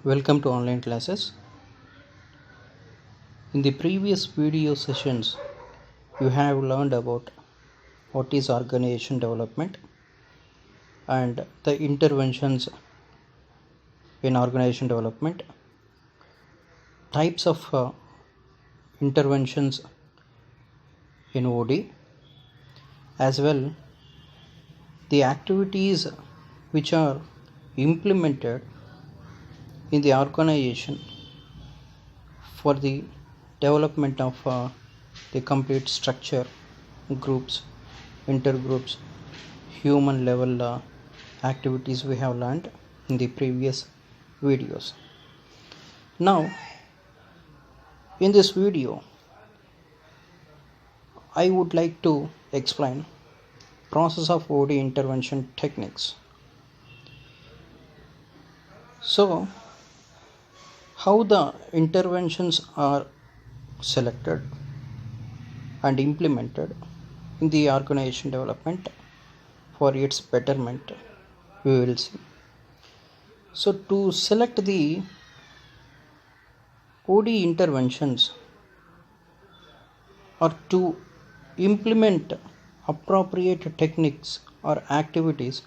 Welcome to online classes. In the previous video sessions, you have learned about what is organization development and the interventions in organization development, types of interventions in OD, as well the activities which are implemented in the organization for the development of the complete structure, groups, intergroups, human level activities we have learned in the previous videos. Now in this video I would like to explain process of OD intervention techniques. So how the interventions are selected and implemented in the organization development for its betterment, we will see. So to select the OD interventions or to implement appropriate techniques or activities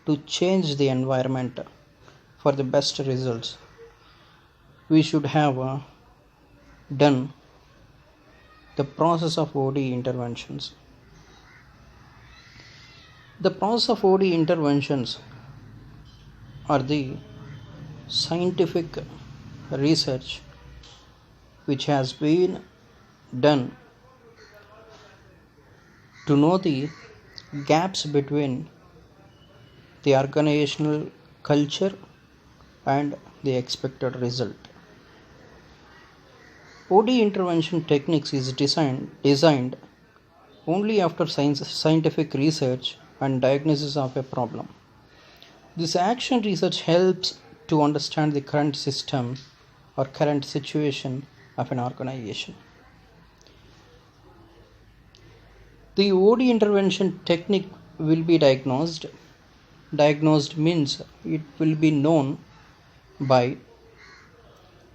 to change the environment for the best results, we should have done the process of OD interventions. The process of OD interventions are the scientific research which has been done to know the gaps between the organizational culture and the expected result. OD intervention techniques is designed only after scientific research and diagnosis of a problem. This action research helps to understand the current system or current situation of an organization. The OD intervention technique will be diagnosed. Diagnosed means it will be known by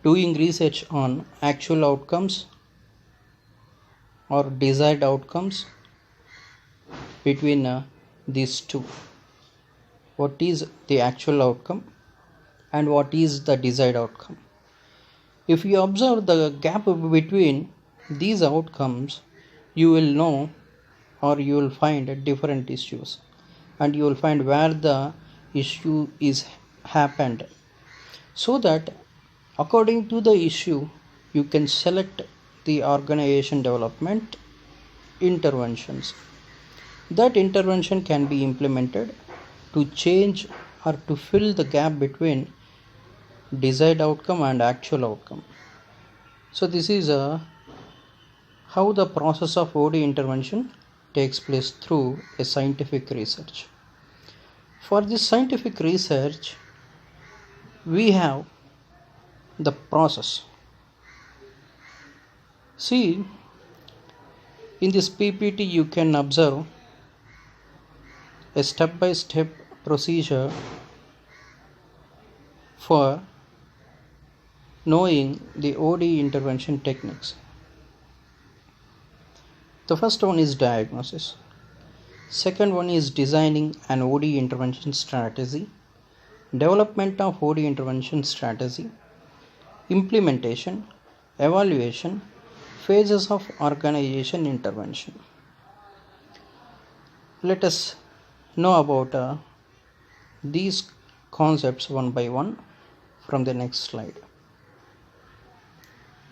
doing research on actual outcomes or desired outcomes between these two. What is the actual outcome and what is the desired outcome? If you observe the gap between these outcomes, you will know or you will find different issues and you will find where the issue is happened, so that according to the issue you can select the organization development interventions. That intervention can be implemented to change or to fill the gap between desired outcome and actual outcome. So this is how the process of OD intervention takes place through a scientific research. For this scientific research, we have the process. See, in this PPT you can observe a step-by-step procedure for knowing the OD intervention techniques. The first one is diagnosis. Second one is designing an OD intervention strategy, development of OD intervention strategy, implementation, evaluation, phases of organization intervention. Let us know about these concepts one by one from the next slide.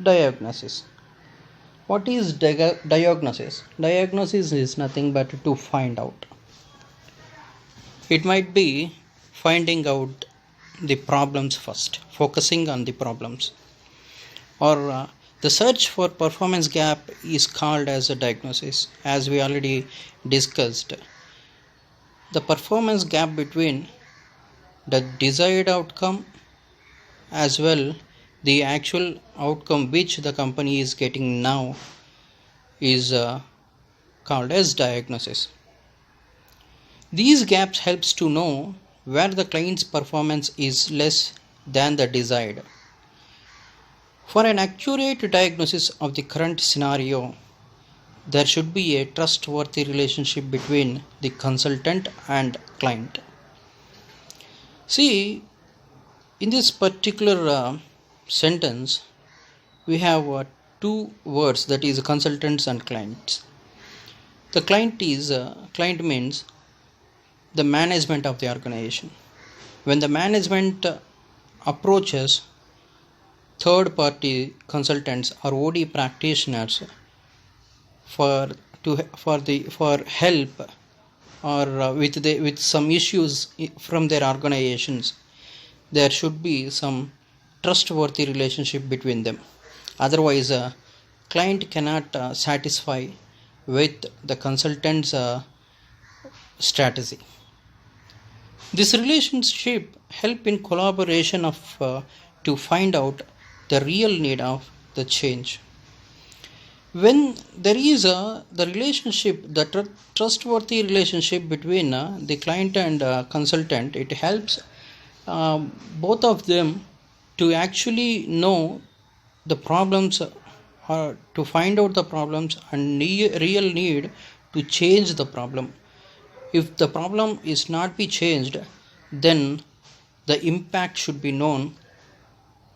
Diagnosis. What is diagnosis? Diagnosis is nothing but to find out. It might be finding out the problems first, focusing on the problems, or the search for performance gap is called as a diagnosis. As we already discussed, the performance gap between the desired outcome as well the actual outcome which the company is getting now is called as diagnosis. These gaps helps to know where the client's performance is less than the desired. For an accurate diagnosis of the current scenario, there should be a trustworthy relationship between the consultant and client. See, in this particular sentence, we have two words, that is consultants and clients. The client means the management of the organization. When the management approaches third party consultants or OD practitioners for help or with some issues from their organizations, there should be some trustworthy relationship between them. Otherwise, a client cannot satisfy with the consultant's strategy. This relationship help in collaboration to find out the real need of the change. When there is the trustworthy relationship between the client and consultant, it helps both of them to actually know the problems or to find out the problems and real need to change the problem. If the problem is not be changed, then the impact should be known,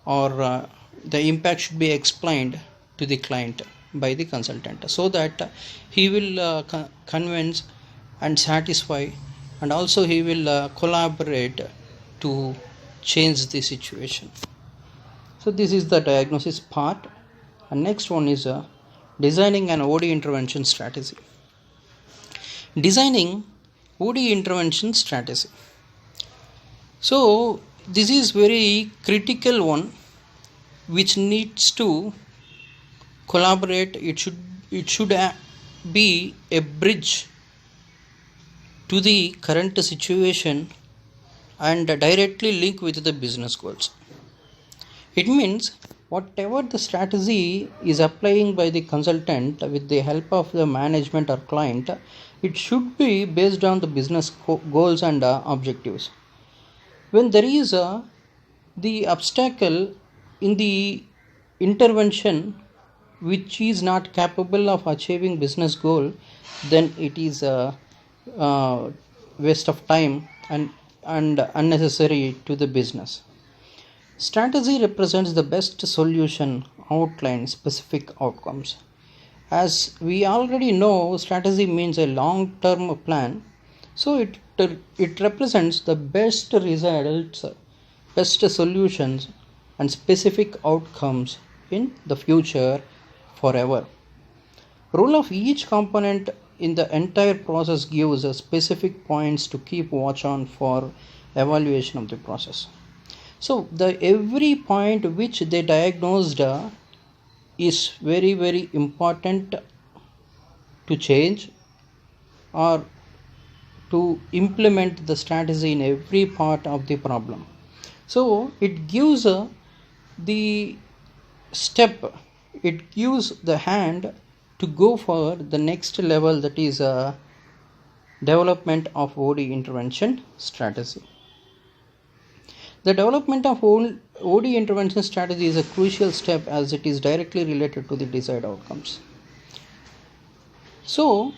or the impact should be explained to the client by the consultant, so that he will convince and satisfy, and also he will collaborate to change the situation. So this is the diagnosis part, and next one is designing an OD intervention strategy. Designing OD intervention strategy. So this is very critical one, which needs to collaborate. It should be a bridge to the current situation and directly link with the business goals. It means whatever the strategy is applying by the consultant with the help of the management or client, it should be based on the business goals and objectives. When there is the obstacle in the intervention which is not capable of achieving business goal, then it is a waste of time and unnecessary to the business. Strategy represents the best solution, outline specific outcomes. As we already know, strategy means a long-term plan, so it represents the best results, best solutions, and specific outcomes in the future forever. Role of each component in the entire process gives specific points to keep watch on for evaluation of the process. So every point which they diagnosed is very, very important to change or to implement the strategy in every part of the problem. So it gives the step, it gives the hand to go for the next level, that is development of OD intervention strategy. The development of OD intervention strategy is a crucial step as it is directly related to the desired outcomes. So,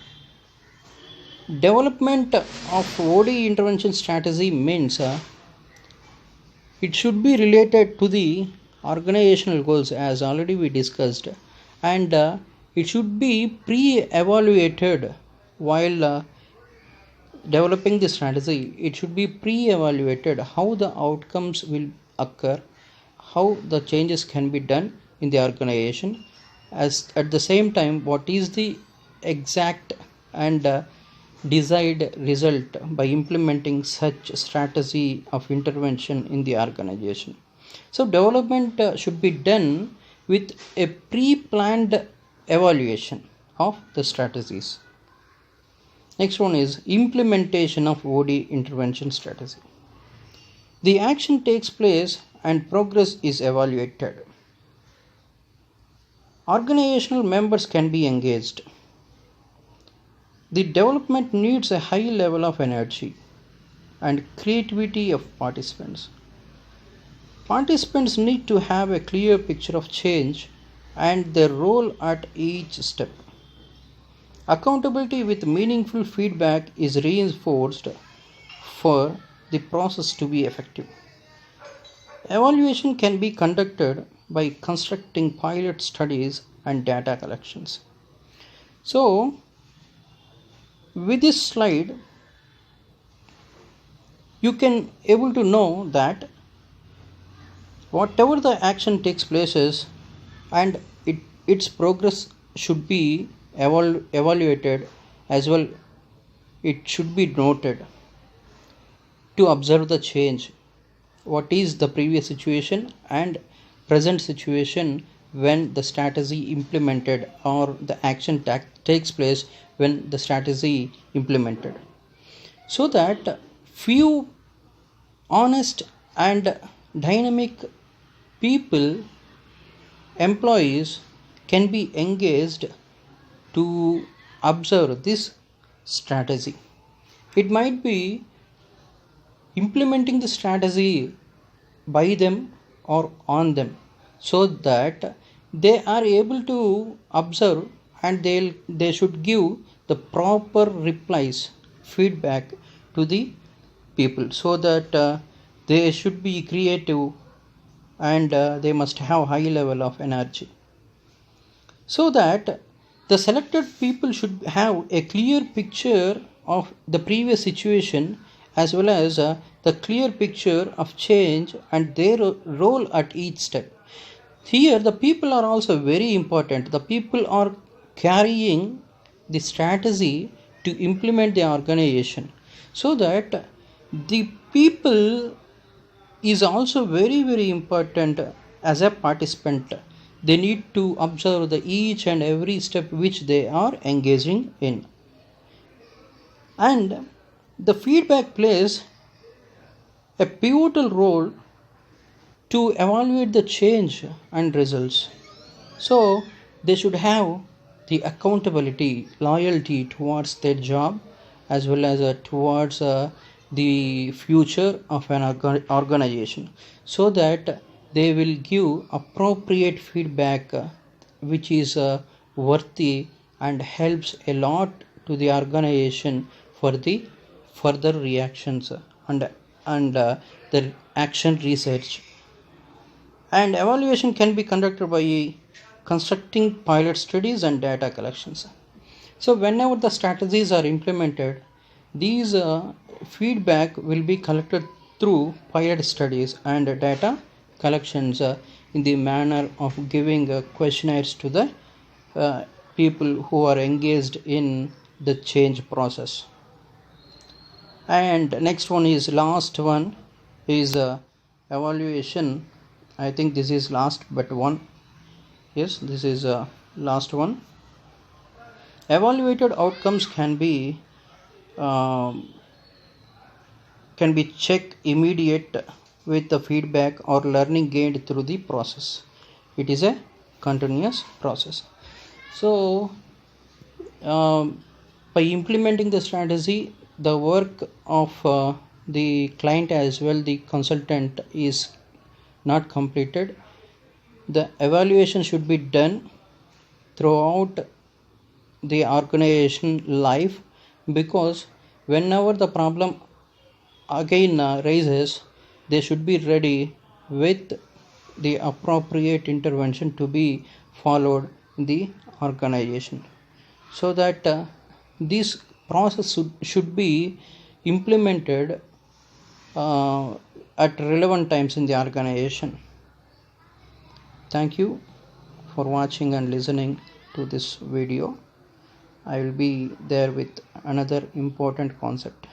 development of OD intervention strategy means it should be related to the organizational goals, as already we discussed, and it should be pre-evaluated while developing the strategy. It should be pre-evaluated how the outcomes will occur, how the changes can be done in the organization, as at the same time what is the exact and desired result by implementing such strategy of intervention in the organization. So development should be done with a pre-planned evaluation of the strategies. Next one is implementation of OD intervention strategy. The action takes place and progress is evaluated. Organizational members can be engaged. The development needs a high level of energy and creativity of participants. Participants need to have a clear picture of change and their role at each step. Accountability with meaningful feedback is reinforced for the process to be effective. Evaluation can be conducted by constructing pilot studies and data collections. So, with this slide, you can able to know that whatever the action takes places and its progress should be evaluated as well. It should be noted to observe the change. What is the previous situation and present situation when the strategy implemented or the action takes place when the strategy implemented, so that few honest and dynamic people, employees, can be engaged to observe this strategy. It might be implementing the strategy by them or on them, so that they are able to observe and they should give the proper replies, feedback to the people, so that they should be creative and they must have high level of energy, so that the selected people should have a clear picture of the previous situation as well as the clear picture of change and their role at each step. Here the people are also very important. The people are carrying the strategy to implement the organization, so that the people is also very important as a participant. They need to observe the each and every step which they are engaging in, and the feedback plays a pivotal role to evaluate the change and results. So they should have the accountability, loyalty towards their job as well as towards the future of an organization, so that they will give appropriate feedback which is worthy and helps a lot to the organization for the further reactions and the action research. And evaluation can be conducted by constructing pilot studies and data collections. So whenever the strategies are implemented, these feedback will be collected through pilot studies and data collections in the manner of giving questionnaires to the people who are engaged in the change process. And next one is last one is evaluation. I think this is last but one. Yes, this is last one. Evaluated outcomes can be checked immediate with the feedback or learning gained through the process. It is a continuous process. So by implementing the strategy, the work of the client as well the consultant is not completed. The evaluation should be done throughout the organization life, because whenever the problem again raises, they should be ready with the appropriate intervention to be followed in the organization, so that this process should be implemented at relevant times in the organization. Thank you for watching and listening to this video. I will be there with another important concept.